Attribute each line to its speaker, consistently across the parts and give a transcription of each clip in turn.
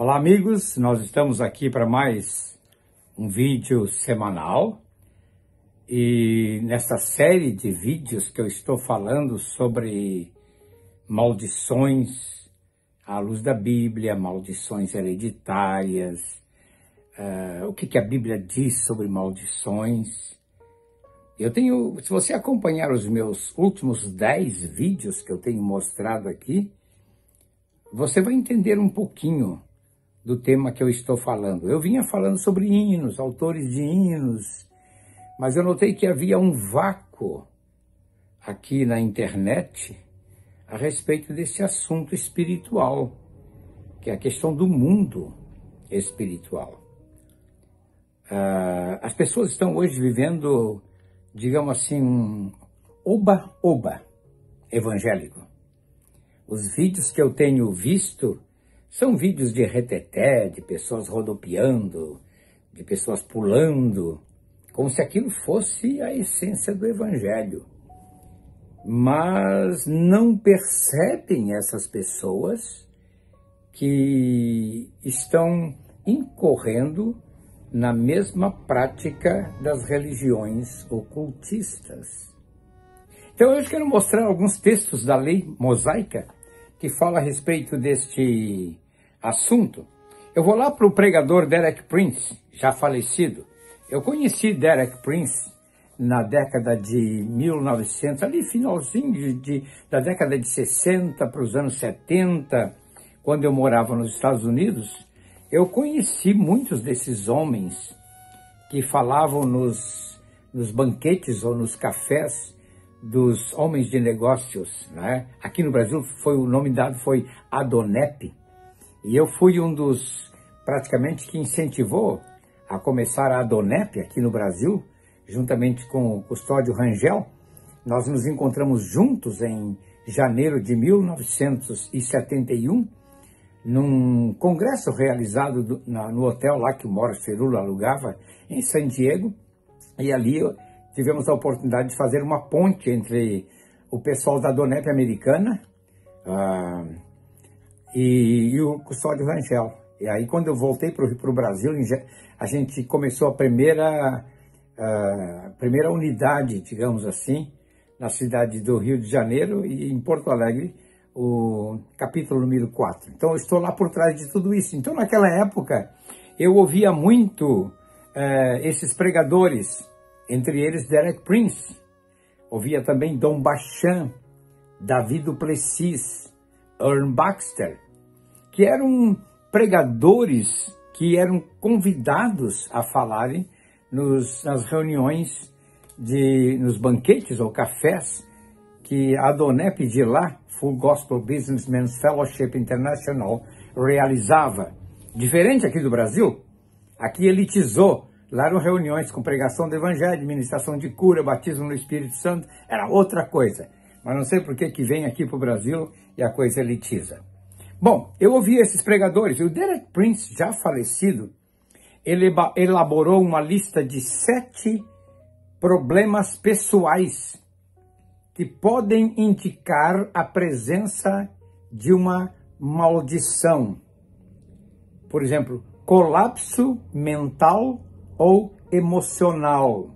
Speaker 1: Olá amigos, nós estamos aqui para mais um vídeo semanal e nesta série de vídeos que eu estou falando sobre maldições à luz da Bíblia, maldições hereditárias, o que a Bíblia diz sobre maldições. Se você acompanhar os meus últimos 10 vídeos que eu tenho mostrado aqui, você vai entender um pouquinho do tema que eu estou falando. Eu vinha falando sobre hinos, autores de hinos, mas eu notei que havia um vácuo aqui na internet a respeito desse assunto espiritual, que é a questão do mundo espiritual. As pessoas estão hoje vivendo, digamos assim, um oba-oba evangélico. Os vídeos que eu tenho visto são vídeos de reteté, de pessoas rodopiando, de pessoas pulando, como se aquilo fosse a essência do Evangelho. Mas não percebem essas pessoas que estão incorrendo na mesma prática das religiões ocultistas. Então eu quero mostrar alguns textos da lei mosaica que fala a respeito deste assunto. Eu vou lá para o pregador Derek Prince, já falecido. Eu conheci Derek Prince na década de 1900, ali finalzinho da década de 60 para os anos 70, quando eu morava nos Estados Unidos. Eu conheci muitos desses homens que falavam nos banquetes ou nos cafés dos homens de negócios, né? Aqui no Brasil o nome dado foi Adonep, e eu fui um dos praticamente que incentivou a começar a Adonep aqui no Brasil, juntamente com o Custódio Rangel. Nós nos encontramos juntos em janeiro de 1971, num congresso realizado no hotel lá que o Morris Cerullo alugava em San Diego, e ali tivemos a oportunidade de fazer uma ponte entre o pessoal da Adonep americana e o Custódio Rangel. E aí, quando eu voltei para o Brasil, a gente começou a primeira unidade, digamos assim, na cidade do Rio de Janeiro, e em Porto Alegre, o capítulo número 4. Então, eu estou lá por trás de tudo isso. Então, naquela época, eu ouvia muito esses pregadores, entre eles Derek Prince. Ouvia também Dom Bachan, Davi Duplessis, Earl Baxter, que eram pregadores que eram convidados a falarem nas reuniões, nos banquetes ou cafés que a Adonep de lá, Full Gospel Businessmen's Fellowship International, realizava. Diferente aqui do Brasil, aqui elitizou. Lá eram reuniões com pregação do Evangelho, ministração de cura, batismo no Espírito Santo, era outra coisa. Mas não sei por que vem aqui para o Brasil e a coisa elitiza. Bom, eu ouvi esses pregadores, e o Derek Prince, já falecido, ele elaborou uma lista de 7 problemas pessoais que podem indicar a presença de uma maldição. Por exemplo, colapso mental ou emocional,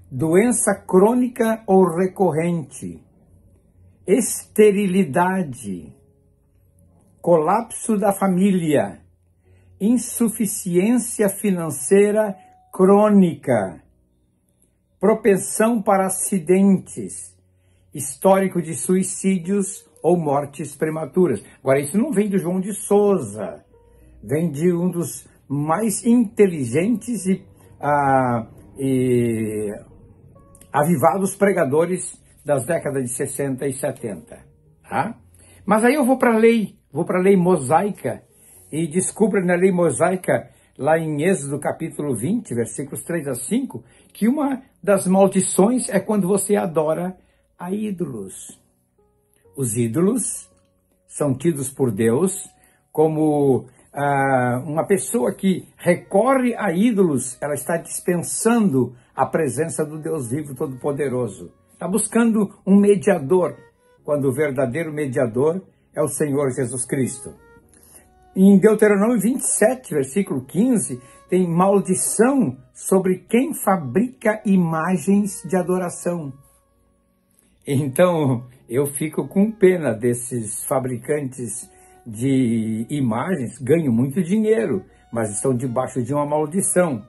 Speaker 1: doença crônica ou recorrente, esterilidade, colapso da família, insuficiência financeira crônica, propensão para acidentes, histórico de suicídios ou mortes prematuras. Agora, isso não vem do João de Souza, vem de um dos mais inteligentes e avivados pregadores das décadas de 60 e 70. Tá? Mas aí eu vou para a lei mosaica, e descubro na lei mosaica, lá em Êxodo capítulo 20, versículos 3 a 5, que uma das maldições é quando você adora a ídolos. Os ídolos são tidos por Deus como uma pessoa que recorre a ídolos, ela está dispensando a presença do Deus vivo todo-poderoso. Está buscando um mediador, quando o verdadeiro mediador é o Senhor Jesus Cristo. Em Deuteronômio 27, versículo 15, tem maldição sobre quem fabrica imagens de adoração. Então, eu fico com pena desses fabricantes de imagens, ganham muito dinheiro, mas estão debaixo de uma maldição.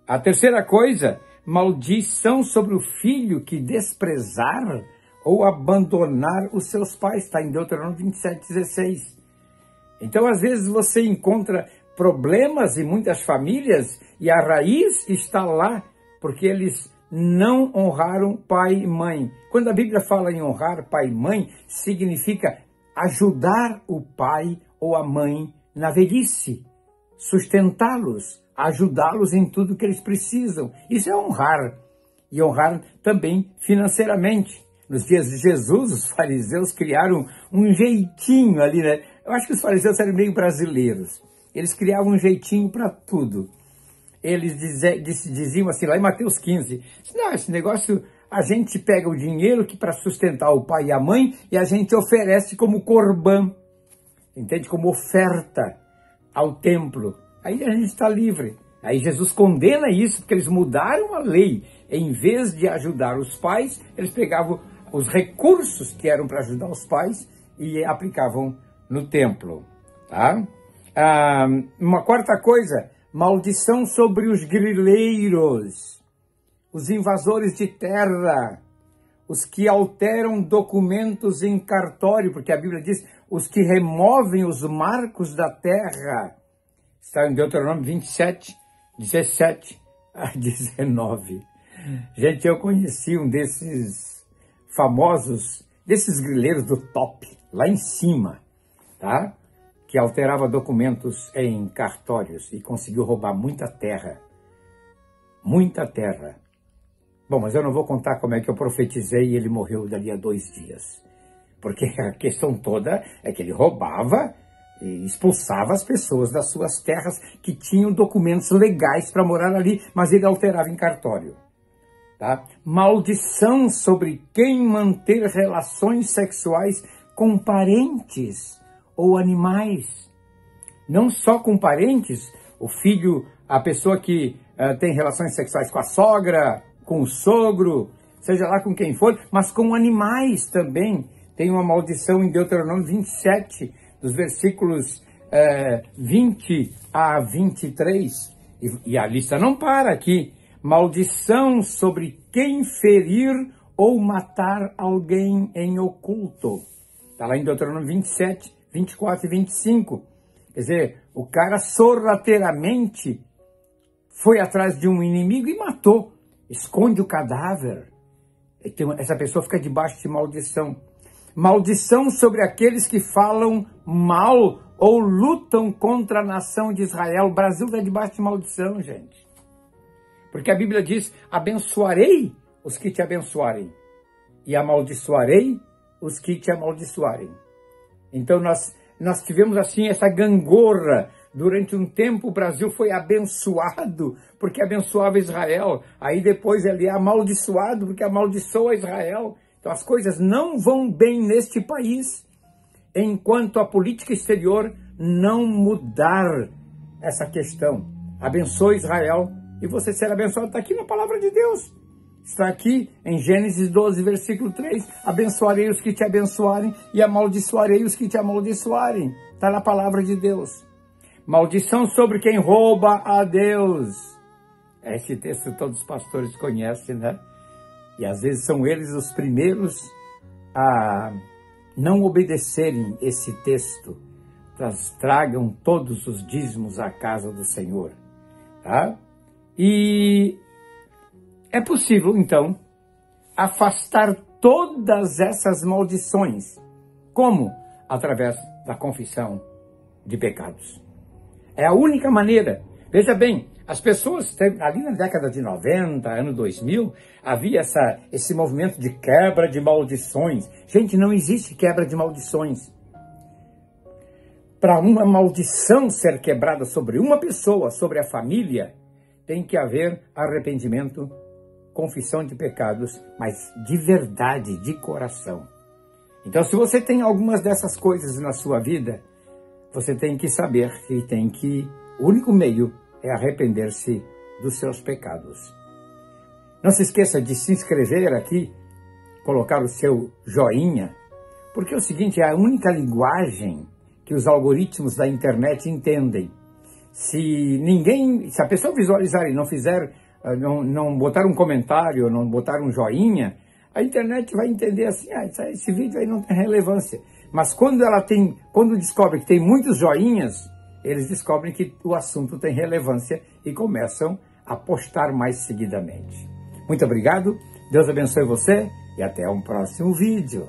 Speaker 1: A terceira coisa, maldição sobre o filho que desprezar ou abandonar os seus pais, está em Deuteronômio 27:16. Então, às vezes, você encontra problemas em muitas famílias e a raiz está lá, porque eles não honraram pai e mãe. Quando a Bíblia fala em honrar pai e mãe, significa ajudar o pai ou a mãe na velhice, sustentá-los, ajudá-los em tudo que eles precisam. Isso é honrar. E honrar também financeiramente. Nos dias de Jesus, os fariseus criaram um jeitinho ali, né? Eu acho que os fariseus eram meio brasileiros. Eles criavam um jeitinho para tudo. Eles diziam assim, lá em Mateus 15, não, esse negócio, a gente pega o dinheiro que para sustentar o pai e a mãe e a gente oferece como corbã, entende? Como oferta ao templo. Aí a gente está livre. Aí Jesus condena isso porque eles mudaram a lei. Em vez de ajudar os pais, eles pegavam os recursos que eram para ajudar os pais e aplicavam no templo. Tá? Uma quarta coisa, maldição sobre os grileiros, os invasores de terra, os que alteram documentos em cartório, porque a Bíblia diz, os que removem os marcos da terra. Está em Deuteronômio 27, 17 a 19. Gente, eu conheci um desses famosos, desses grileiros do top, lá em cima, tá? Que alterava documentos em cartórios e conseguiu roubar muita terra. Muita terra. Bom, mas eu não vou contar como é que eu profetizei e ele morreu dali a 2 dias. Porque a questão toda é que ele roubava e expulsava as pessoas das suas terras que tinham documentos legais para morar ali, mas ele alterava em cartório. Tá? Maldição sobre quem manter relações sexuais com parentes ou animais. Não só com parentes, o filho, a pessoa que tem relações sexuais com a sogra, com o sogro, seja lá com quem for, mas com animais também. Tem uma maldição em Deuteronômio 27, dos versículos 20 a 23, e a lista não para aqui. Maldição sobre quem ferir ou matar alguém em oculto. Está lá em Deuteronômio 27, 24 e 25. Quer dizer, o cara sorrateiramente foi atrás de um inimigo e matou. Esconde o cadáver. Essa pessoa fica debaixo de maldição. Maldição sobre aqueles que falam mal ou lutam contra a nação de Israel. O Brasil está debaixo de maldição, gente. Porque a Bíblia diz, abençoarei os que te abençoarem e amaldiçoarei os que te amaldiçoarem. Então nós tivemos assim essa gangorra. Durante um tempo o Brasil foi abençoado porque abençoava Israel. Aí depois ele é amaldiçoado porque amaldiçoa Israel. Então as coisas não vão bem neste país enquanto a política exterior não mudar essa questão. Abençoe Israel e você será abençoado. Está aqui na palavra de Deus. Está aqui em Gênesis 12, versículo 3. Abençoarei os que te abençoarem e amaldiçoarei os que te amaldiçoarem. Está na palavra de Deus. Maldição sobre quem rouba a Deus. Esse texto todos os pastores conhecem, né? E às vezes são eles os primeiros a não obedecerem esse texto. Tragam todos os dízimos à casa do Senhor. Tá? E é possível, então, afastar todas essas maldições. Como? Através da confissão de pecados. É a única maneira. Veja bem, as pessoas, ali na década de 90, ano 2000, havia esse movimento de quebra de maldições. Gente, não existe quebra de maldições. Para uma maldição ser quebrada sobre uma pessoa, sobre a família, tem que haver arrependimento, confissão de pecados, mas de verdade, de coração. Então, se você tem algumas dessas coisas na sua vida, você tem que saber que o único meio é arrepender-se dos seus pecados. Não se esqueça de se inscrever aqui, colocar o seu joinha, porque é o seguinte, é a única linguagem que os algoritmos da internet entendem. Se a pessoa visualizar e não fizer, não botar um comentário, não botar um joinha, a internet vai entender assim, esse vídeo aí não tem relevância. Mas quando descobre que tem muitos joinhas, eles descobrem que o assunto tem relevância e começam a postar mais seguidamente. Muito obrigado, Deus abençoe você e até um próximo vídeo.